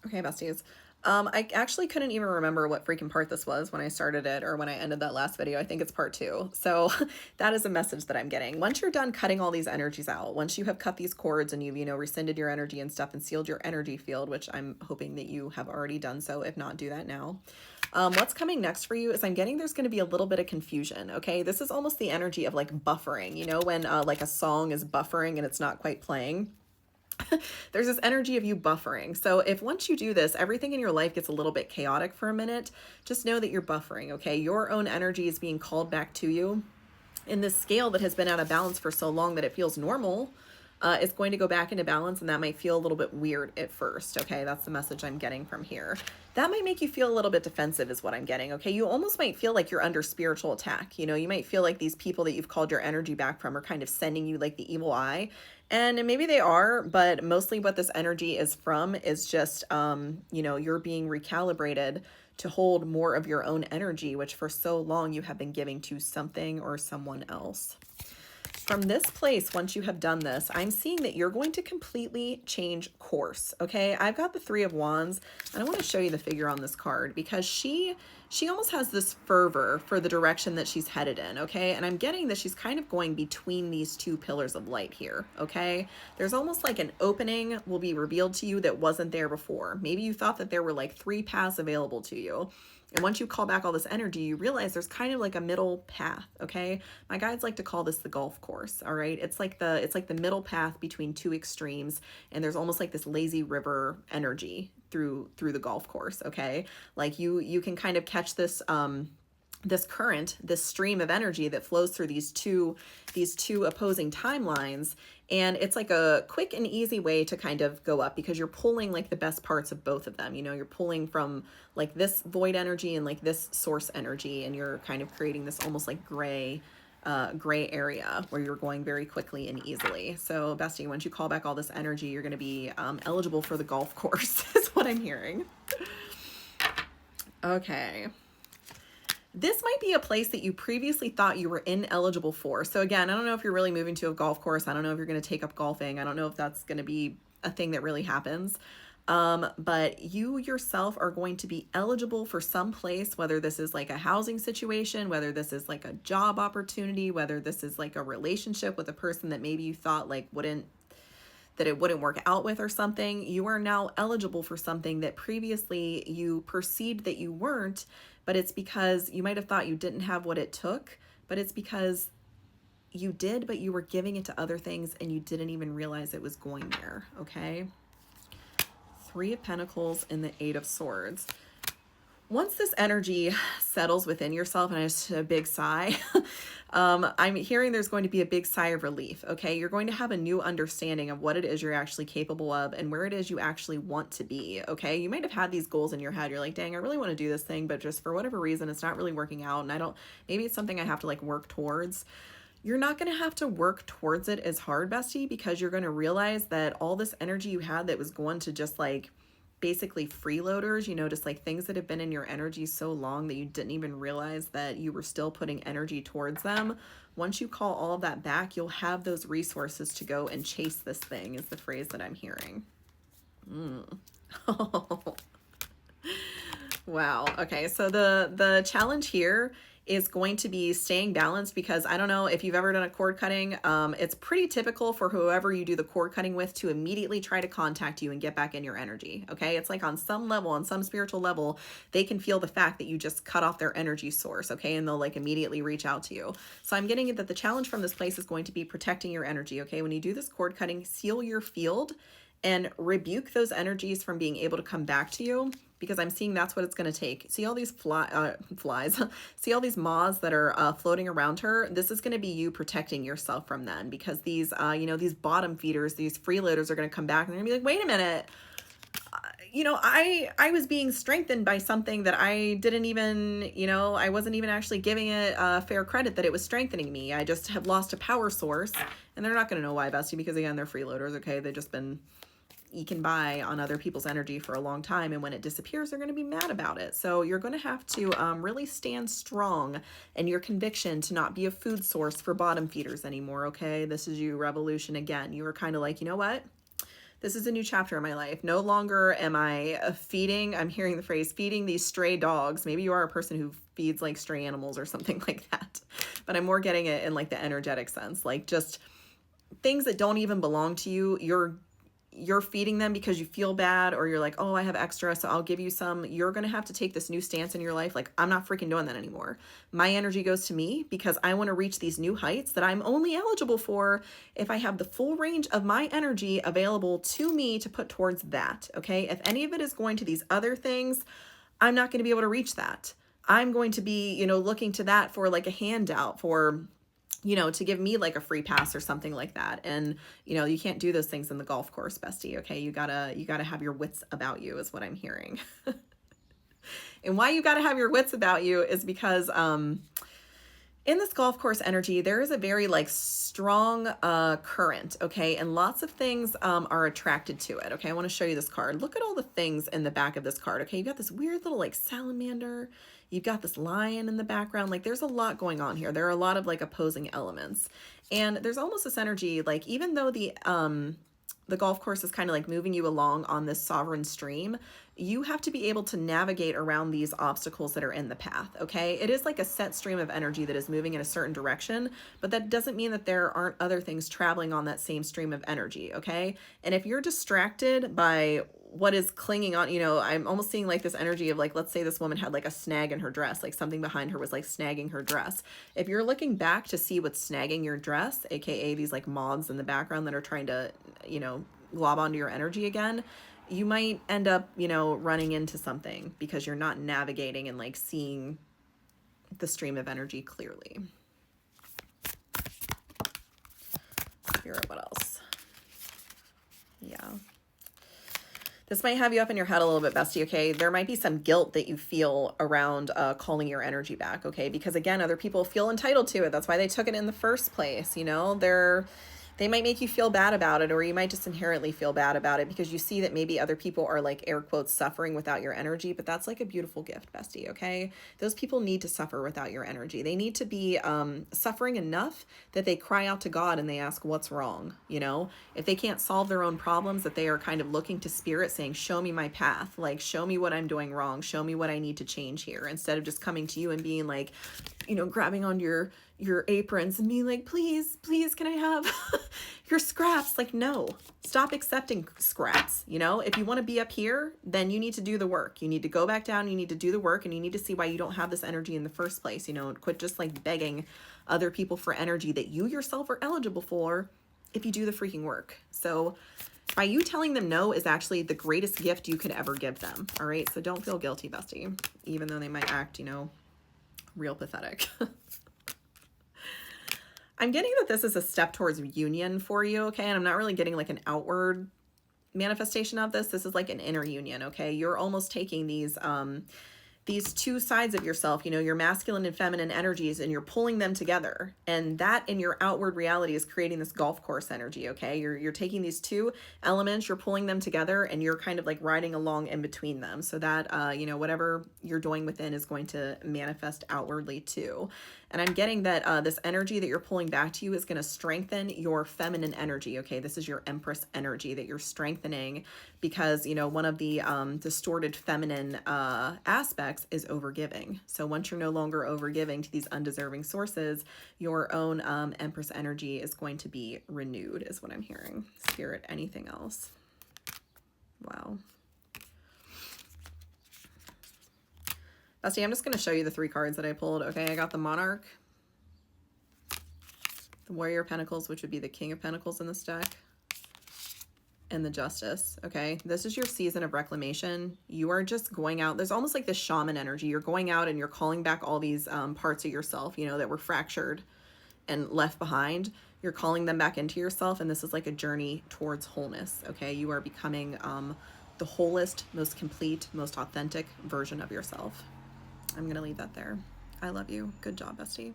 Okay, besties. I actually couldn't even remember what freaking part this was when I started it or when I ended that last video. I think it's part 2. So that is a message that I'm getting. Once you're done cutting all these energies out, once you have cut these cords and you've, rescinded your energy and stuff and sealed your energy field, which I'm hoping that you have already done so. If not, do that now. What's coming next for you is I'm getting there's going to be a little bit of confusion. Okay, this is almost the energy of like buffering, when like a song is buffering and it's not quite playing. There's this energy of you buffering. So if once you do this, everything in your life gets a little bit chaotic for a minute, just know that you're buffering, okay? Your own energy is being called back to you. In this scale that has been out of balance for so long that it feels normal, it's going to go back into balance, and that might feel a little bit weird at first, okay? That's the message I'm getting from here. That might make you feel a little bit defensive is what I'm getting, okay? You almost might feel like you're under spiritual attack. You might feel like these people that you've called your energy back from are kind of sending you like the evil eye. And maybe they are, but mostly what this energy is from is just, you're being recalibrated to hold more of your own energy, which for so long you have been giving to something or someone else. From this place, once you have done this, I'm seeing that you're going to completely change course, okay? I've got the 3 of Wands, and I want to show you the figure on this card because she almost has this fervor for the direction that she's headed in, okay? And I'm getting that she's kind of going between these 2 pillars of light here, okay? There's almost like an opening will be revealed to you that wasn't there before. Maybe you thought that there were like 3 paths available to you. And once you call back all this energy, you realize there's kind of like a middle path, okay? My guides like to call this the golf course, all right? It's like the middle path between 2 extremes, and there's almost like this lazy river energy through the golf course, okay? Like you can kind of catch this this current, this stream of energy that flows through these two opposing timelines. And it's like a quick and easy way to kind of go up because you're pulling like the best parts of both of them. You're pulling from like this void energy and like this source energy, and you're kind of creating this almost like gray area where you're going very quickly and easily. So bestie, once you call back all this energy, you're going to be eligible for the golf course is what I'm hearing. Okay. This might be a place that you previously thought you were ineligible for. So again, I don't know if you're really moving to a golf course. I don't know if you're going to take up golfing. I don't know if that's going to be a thing that really happens. But you yourself are going to be eligible for some place, whether this is like a housing situation, whether this is like a job opportunity, whether this is like a relationship with a person that maybe you thought like it wouldn't work out with or something. You are now eligible for something that previously you perceived that you weren't, but it's because you might have thought you didn't have what it took, but it's because you did, but you were giving it to other things and you didn't even realize it was going there, okay? 3 of Pentacles and the 8 of Swords. Once this energy settles within yourself, and it's a big sigh, I'm hearing there's going to be a big sigh of relief, okay? You're going to have a new understanding of what it is you're actually capable of and where it is you actually want to be, okay? You might have had these goals in your head. You're like, dang, I really want to do this thing, but just for whatever reason, it's not really working out, and maybe it's something I have to like work towards. You're not going to have to work towards it as hard, bestie, because you're going to realize that all this energy you had that was going to just like basically freeloaders, just like things that have been in your energy so long that you didn't even realize that you were still putting energy towards them. Once you call all of that back, you'll have those resources to go and chase this thing, is the phrase that I'm hearing. Oh. Wow. Okay. So the challenge here is going to be staying balanced, because I don't know if you've ever done a cord cutting. It's pretty typical for whoever you do the cord cutting with to immediately try to contact you and get back in your energy. Okay. It's like on some level, on some spiritual level, they can feel the fact that you just cut off their energy source. Okay. And they'll like immediately reach out to you. So I'm getting it that the challenge from this place is going to be protecting your energy. Okay. When you do this cord cutting, seal your field and rebuke those energies from being able to come back to you, because I'm seeing that's what it's going to take. See all these flies, see all these moths that are floating around her. This is going to be you protecting yourself from them, because these, these bottom feeders, these freeloaders are going to come back and they're going to be like, wait a minute. I was being strengthened by something that I didn't even, I wasn't even actually giving it fair credit that it was strengthening me. I just have lost a power source, and they're not going to know why, bestie, because again, they're freeloaders. Okay. They've just been eking by on other people's energy for a long time, and when it disappears, they're going to be mad about it. So you're going to have to really stand strong in your conviction to not be a food source for bottom feeders anymore. Okay. This is you, revolution again. You were kind of like, you know what? This is a new chapter in my life. No longer am I feeding, I'm hearing the phrase, feeding these stray dogs. Maybe you are a person who feeds like stray animals or something like that. But I'm more getting it in like the energetic sense, like just things that don't even belong to you. You're feeding them because you feel bad, or you're like, oh, I have extra, so I'll give you some. You're going to have to take this new stance in your life. Like, I'm not freaking doing that anymore. My energy goes to me because I want to reach these new heights that I'm only eligible for if I have the full range of my energy available to me to put towards that. Okay. If any of it is going to these other things, I'm not going to be able to reach that. I'm going to be, you know, looking to that for like a handout, for, you know, to give me like a free pass or something like that. And, you know, you can't do those things in the golf course, bestie. Okay. You gotta have your wits about you is what I'm hearing. And why you gotta have your wits about you is because, in this golf course energy, there is a very like strong current, okay? And lots of things are attracted to it, okay? I want to show you this card. Look at all the things in the back of this card, okay? You got this weird little like salamander. You've got this lion in the background. Like there's a lot going on here. There are a lot of like opposing elements. And there's almost this energy, like even though the golf course is kind of like moving you along on this sovereign stream, you have to be able to navigate around these obstacles that are in the path, okay? It is like a set stream of energy that is moving in a certain direction, but that doesn't mean that there aren't other things traveling on that same stream of energy, okay? And if you're distracted by what is clinging on, you know, I'm almost seeing like this energy of like, let's say this woman had like a snag in her dress, like something behind her was like snagging her dress. If you're looking back to see what's snagging your dress, aka these like moths in the background that are trying to, you know, glob onto your energy again, you might end up, you know, running into something because you're not navigating and like seeing the stream of energy clearly. Spirit, what else? Yeah. This might have you up in your head a little bit, bestie, okay? There might be some guilt that you feel around calling your energy back, okay? Because again, other people feel entitled to it. That's why they took it in the first place, you know? They might make you feel bad about it, or you might just inherently feel bad about it because you see that maybe other people are like air quotes suffering without your energy, but that's like a beautiful gift, bestie, okay? Those people need to suffer without your energy. They need to be suffering enough that they cry out to God and they ask, what's wrong? You know, if they can't solve their own problems, that they are kind of looking to spirit saying, show me my path, like show me what I'm doing wrong, show me what I need to change here, instead of just coming to you and being like, you know, grabbing on your aprons and being like, please, can I have your scraps? Like, no, stop accepting scraps. You know, if you want to be up here, then you need to do the work. You need to go back down. You need to do the work, and you need to see why you don't have this energy in the first place. You know, quit just like begging other people for energy that you yourself are eligible for if you do the freaking work. So by you telling them no is actually the greatest gift you could ever give them. All right. So don't feel guilty, bestie, even though they might act, you know, real pathetic. I'm getting that this is a step towards union for you, okay? And I'm not really getting like an outward manifestation of this. This is like an inner union, okay? You're almost taking these two sides of yourself, you know, your masculine and feminine energies, and you're pulling them together. And that in your outward reality is creating this golf course energy, okay? You're taking these two elements, you're pulling them together, and you're kind of like riding along in between them, so that, you know, whatever you're doing within is going to manifest outwardly too. And I'm getting that this energy that you're pulling back to you is going to strengthen your feminine energy, okay? This is your Empress energy that you're strengthening because, you know, one of the distorted feminine aspects is overgiving. So once you're no longer overgiving to these undeserving sources, your own Empress energy is going to be renewed, is what I'm hearing. Spirit, anything else? Wow. Bestie, I'm just going to show you the three cards that I pulled. Okay, I got the Monarch, the Warrior of Pentacles, which would be the King of Pentacles in this deck, and the Justice. Okay, this is your season of reclamation. You are just going out. There's almost like this shaman energy. You're going out and you're calling back all these parts of yourself, you know, that were fractured and left behind. You're calling them back into yourself, and this is like a journey towards wholeness. Okay, you are becoming the wholest, most complete, most authentic version of yourself. I'm going to leave that there. I love you. Good job, bestie.